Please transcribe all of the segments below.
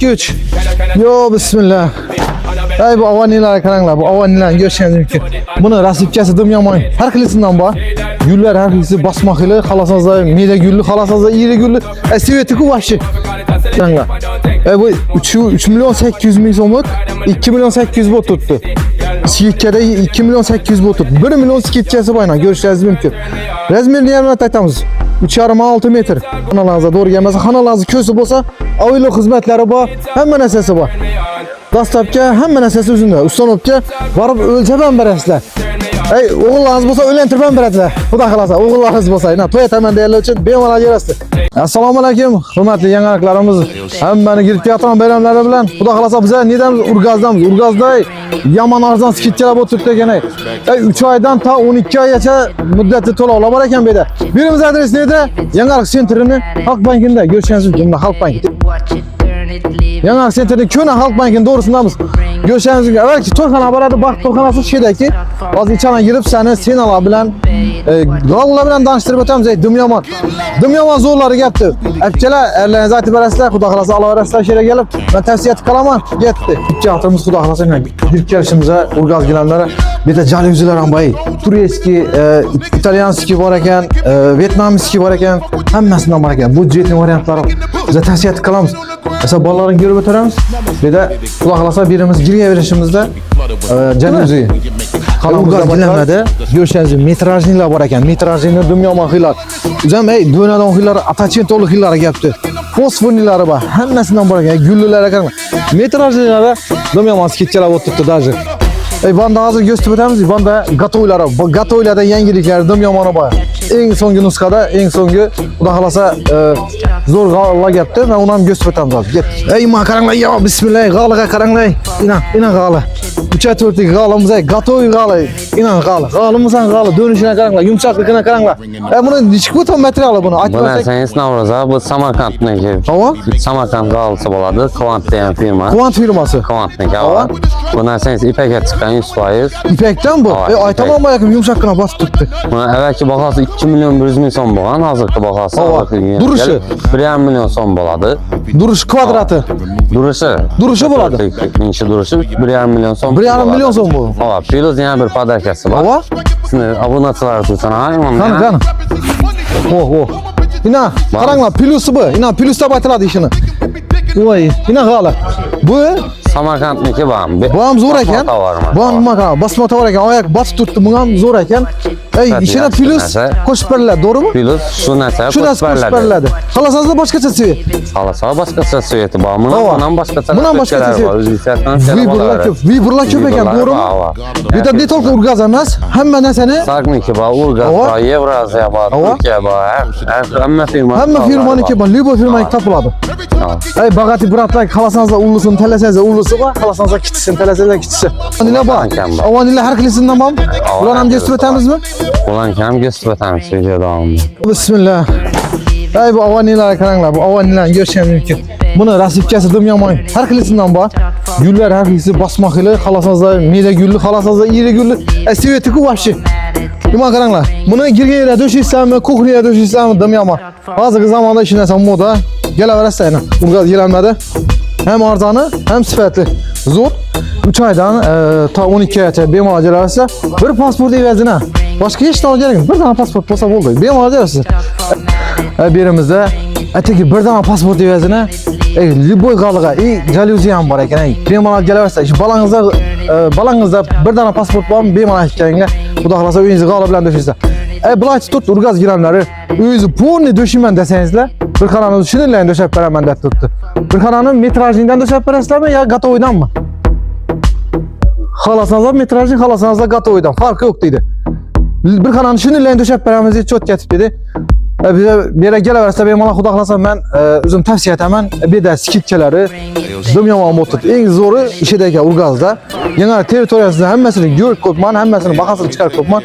2-3. Yo bismillah. Ay bu avaniler karanglar, bu avaniler görüşeniz mümkün. Bunu rasipkası dım yaman. Her kilisinden var. Güller her kilisi basmakıyla, halasazda mide güllü, halasazda iri güllü. Siveti kuvaşı. Karanglar. Bu 3 milyon 800 bin somut, 2 milyon 800 bot tuttu. Sikitkede 2 milyon 800 bot tuttu. 1 milyon sikitkesi bayna görüşeniz mümkün. Rezmirni yerine taktamız. 3,5-6 metr. Kanalınıza doğru gelmezse, kanalınızı kösü bolsa, avıyla hizmetleri var, hemen esası var. Dastlabki hemen esası üzümde. Ustanopki varıp ölçeben beresler. Oğullarınız bolsa ölentirben beretler. Xudo kalasa, oğullarınız bolsa. Toy hemen değerli için bemalol yerasiz. Assalomu alaykum, hurmatli yangiliklarimiz. Hammani girib kelayotgan bayramlari bilan Xudo kalasa bize nedamiz Urgazdamiz. Urgazda yaman arzon skitchalar bo'lib turibdi ekan. 3 oydan ta 12 oygacha muddati to'lovlar bor ekan bu yerda. Birimiz adres neydi? Yangilik sentrini Xalq bankida görüşeniz mümkün. Xalq banki. Yangilik sentrini Ko'na Xalq bankinin doğrusundamiz. Görüşeniz mümkün. Belki to'yxona boradi, baxt to'yxonasi shedaki. Hozir ichana girib seni senalar bilan g'ollar bilan tanishtirib o'tamiz. Dumyomon. Dumyomon zo'rlari gapdi. Akchalar, erlarni aytib berasizlar, Xudo xolasa Alloh rastlab she'rga kelib, men tavsiya qilaman. Ketdi. Ikki haftamız Xudo xolasa girib kelishimizga Urgaz gilamlari, bu yerda jalyuzilar ham bor. Tureyskiy, italyanskiy bor ekan, vyetnamskiy bor ekan, hammasidan bor ekan. Budjetli variantlari biz tavsiya qilamiz. Mesela bolalarni ko'rib o'tiramiz. Bu yerda Xudo xolasa birimiz girgaverishimizda jalyuzi Urgaz gilamlarda görüşeniz metrajnilar bor ekan. Metrajni dumyomon xiylar. O'zim do'nadan xiylar, atachentoli xiylar gapdi. Fosfornilari bor, hammasidan bor ekan. Gullilar ekan. Metrajnilari dumyomon sketchalar bo'lib turibdi даже. Banda hozir gösterib o'tamiz. Banda gatoylar, gatoylardan yangiliklar dumyomoni bor. Eng so'nggi nusxada, eng so'nggi Xudo xolasa zo'r g'allar gapdi. Men uni ham gösterib o'tamiz hozir. Get. Ma qaranglar, yo bismillah, g'alga qaranglar. Ina g'ala. 3-4 g'alamiz, gatoy g'ala. Ina g'ala. G'alamiz ham g'ala, dönüşüne qaranglar, yumshoqligini qaranglar. Buni nechik o'tgan materiali buni? Bu narsangiz Navro'za, bu Samarqandniki. Havo? Samarqand g'alisi bo'ladi, Kvant degan firma. Kvant firmasi. Kvantniki. Bu narsangiz ipakga chiqqan 100%. İpekdan bu. Aytamam bayağı yumshoqqina bosib turibdi. Buni avvalgi bahosi 2 milyon 100 ming so'm bo'lgan, hozirgi bahosi Durishi 1,5 million so'm bo'ladi. Duruş kvadrati. Duruşu bo'ladi. Minchi durishi 1,5 million so'm. 1,5 million so'm bu. Hava, plus yana bir podakasi bor. Hava? Sizni obunachilar tursin, Qani. Oh. Ina, qaranglar, plusi bu. Ina plus deb aytiladi ishini. Voy, ina g'ala. Bu Samarqandniki bu ham. Bu ham zo'r ekan. Bu ham nima qara, bosma tovar ekan. Oyoq bosib turibdi, bu ham zo'r ekan. İçine plus qo'shib beriladi, to'g'rimi? Plus shu narsa qo'shib beriladi. Xohlasangiz boshqacha svet. Xohlasa boshqacha sveti bor. Bundan boshqacha. Bundan boshqacha svet. Vibrlar ko'p ekan, to'g'rimi? Bu yerda ne to'liq Urgaz emas, hamma narsani. Sagniki bor, Urgaz bor, Yevroziya bor, Turkiya bor. Hamma firma. Hamma firmaniki bor, Libo firmaniki topiladi. Bag'ati bratlar, xohlasangiz ullusini tanlasangiz ullusi bor, xohlasangiz kichikini tanlasangiz kichisi. Nima bor? Avanilar har xilisidan bormi? Ularni ham kesib o'tamizmi? Ulan ham kesib o'tamiz video davomida. Bismillah. Bu avanilar qaranglar, bu avanilarni görüşeniz mümkün. Buni rasipkasi dumyomon. Har xilisidan bor. Gullar har xilisi bosmoqili, xohlasangiz meda gulli, xohlasangiz iri gulli. Sveti ku vobshe. Nima qaranglar. Buni girgaylar doshiysizmi, kuxniya doshiysizmi dumyomon. Hozirgi zamonda shu narsa moda. Kelaverasizlar. Urgaz gilamlarda hem arzoni, hem sifatli. Zo'r. 3 oydan ta 12 oygacha bemalol jo'natsa, bir pasport evazini. Boshqa hech narsa kerak yo'q. Bir dona pasport bo'lsa bo'ldi. Bemalol jo'natasiz. Berimizda atigi bir dona pasport evazini liboy g'alg'a, jalyuzi ham bor ekan. Bemalol kelaversa, balangizda bir dona pasport bormi? Bemalol ekaninglar. Xudo xolasa uyingizni g'alg'a bilan do'shaysiz. Bular tut Urgaz gilamlari. Uyingizni polni do'shayman desangizlar, bir xonani shuninglarni do'shab beraman deb turibdi. Bir xonani metrajnidan do'shab berasizlarmi yo gatoydanmi? Xohlasangiz metrajni, xohlasangiz gatoydan. Farqi yo'q deydi. Bir xonani shuninglarni do'shab beramiz deb cho't ketib dedi. Bize bir yere kelaversa bemalol Xudo xolasa men o'zim tavsiya etaman. Bu yerda skitchalari dumyomon bo'lib eng zo'ri ishidagi Urgazda. Yana territoriyasida hammasini ko'rib ko'pman, hammasini bahosini chiqarib ko'pman.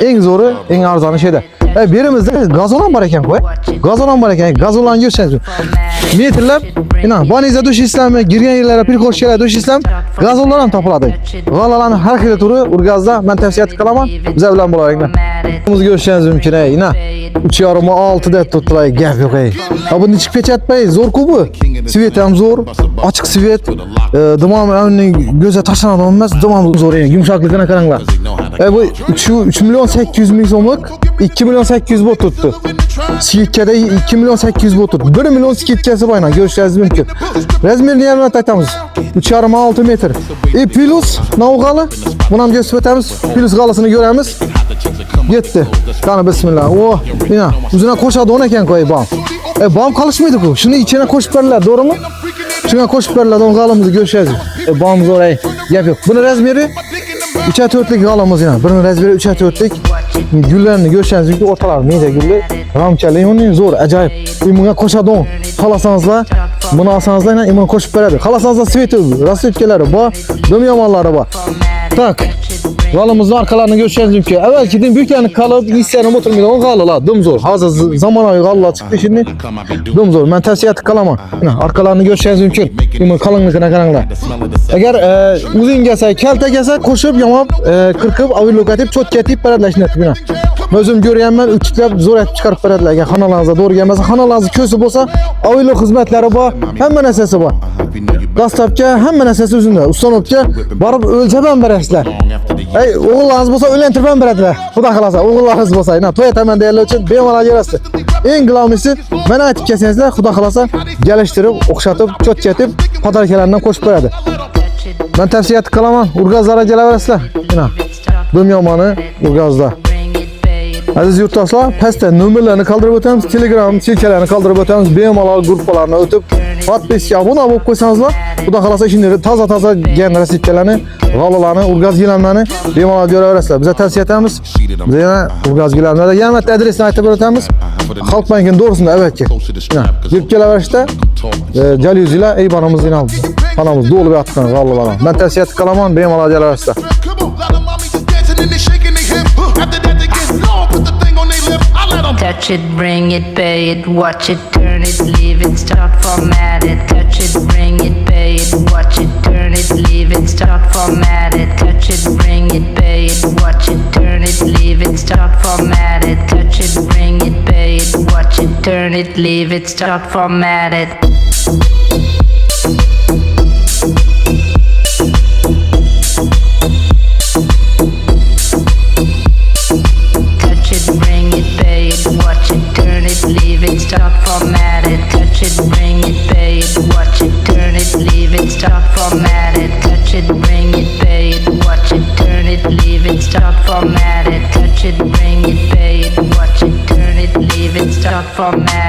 Eng zo'ri, eng arzoni ishida. Birimizde gaz olan var ekan koy. Gaz olan var ekan. Gaz olan görürseniz. Metrler, inan, banize döşeysizlermi, girgen yerlere, pirkoşkalar döşeysizlermi, gaz olan ham topiladi. G'alalarning har xil turi Urgazda men tavsiya qilaman. Bizlar bilan bo'laveringlar. Buni ko'rishingiz mumkin, inan. 3,5 6 deb turibdilar, gap yo'q. Ha buni chiqib ketayotmay, zo'r-ku bu. Svet ham zo'r, ochiq svet, dimom ko'zga tashlanadigan emas, dimom zo'r, yumshoqligini qaranglar. Bu 3 million 800 ming so'mlik 2 million 800 bo'p turibdi. Skitkada 2 million 800 bo'p turibdi. 1 million skitkasi bor, ko'rishingiz mumkin. Razmerini ham aytamiz. 3,5-6 metr. Plus navg'ali. Buni ham kesib o'tamiz. Plus g'alasini ko'ramiz. Yetdi. Qani bismillah. Oh, mana o'zina qo'shadigan ekan qo'y bom. Bom qolishmaydi-ku. Shuni ichine qo'shib beriladi, to'g'rimi? Shunga qo'shib beriladi, g'alamizni ko'rishasiz. Bom zo'r ay. Gap yo'q. Buni razmeri 3/4lik g'alamiz yana. Buni razmeri 3/4lik. Gullarni ko'rishingiz mumkin, o'rtalari meda gulli. Ramchali, uni zo'r, ajoyib. Bunga qo'shadigan. Xolasangizlar, buni olsangizlar, buni qo'shib beradi. Xolasangizlar sveti, rasvetkalari bor, dum yomonlari bor. Tak. G'alamizning orqalarini ko'rishingiz mumkin. Avvalgidan buyuklarni qolib, isyanib o'tirmaydigan g'alalar, dum zo'r. Hozir zamonaviy g'alalar chiqdi shuni. Dum zo'r. Men tavsiya qilaman. Mana orqalarini ko'rishingiz mumkin. Buni qalinligini qaranglar. Agar o'zing kelsa, kalta kelsa, qo'shib, yomab, qirqib, avilokatib, cho'tkatib beradilashni buni. O'zim ko'rganman, uchiklab zo'r aytib chiqarib beradilar. Agar xonalaringizda to'g'ri kelmasa, xonalaringiz ko'si bo'lsa, avilo xizmatlari bor, hamma narsasi bor. Dastlabki hamma narsasi o'zingda. Ustonovga borib o'lchab ham berasizlar. O'g'illarimiz bo'lsa o'ylantirib ham beradilar. Xudo xolasa, o'g'illaringiz bo'lsa, to'yataman deganlar uchun bemalol berasiz. Eng glomisi, mana aytib kelsangizlar, xudo xolasa, galishtirib, o'xshatib, cho'tkatib, podarkalardan qo'shib beradi. Men tavsiya qilaman, Urgazlarga kelaverasizlar. Mana dum yomoni Urgazda. Aziz yurtdoshlar, pastda nomerlarni qoldirib o'tamiz, Telegram silkalarini qoldirib o'tamiz, bemalol guruhlarni o'tib, podpiska abuna bo'lib qo'ysangizlar, xudo xolasa shunday toza gen rasitkalarni, g'alalarni, Urgaz gilamlarni bemalol ko'raverasizlar. Biz tavsiya etamiz. Biz yana Urgaz gilamlarda yana adresini aytib o'tamiz. Xalq bankining to'g'risida avvalki. Yurib kelaverishda jalyuzilar aybanimiz inal. Xonamiz to'lib yotgan g'alalar. Men tavsiya qilaman, bemalol kelaverasizlar. Touch it, bring it, pay it, watch it, turn it, leave it, start format it. Touch it, bring it, pay it, watch it, turn it, leave it, start format it. Touch it, bring it, pay it, watch it, turn it, leave it, start format it. Touch it, bring it, pay it, watch it, turn it, leave it, start format it. Start format it, touch it, bring it, pay it, watch it, turn it, leave it, start format it, touch it, bring it, pay it, watch it, turn it, leave it, start format it, touch it, bring it, pay it, watch it, turn it, leave it, start format it.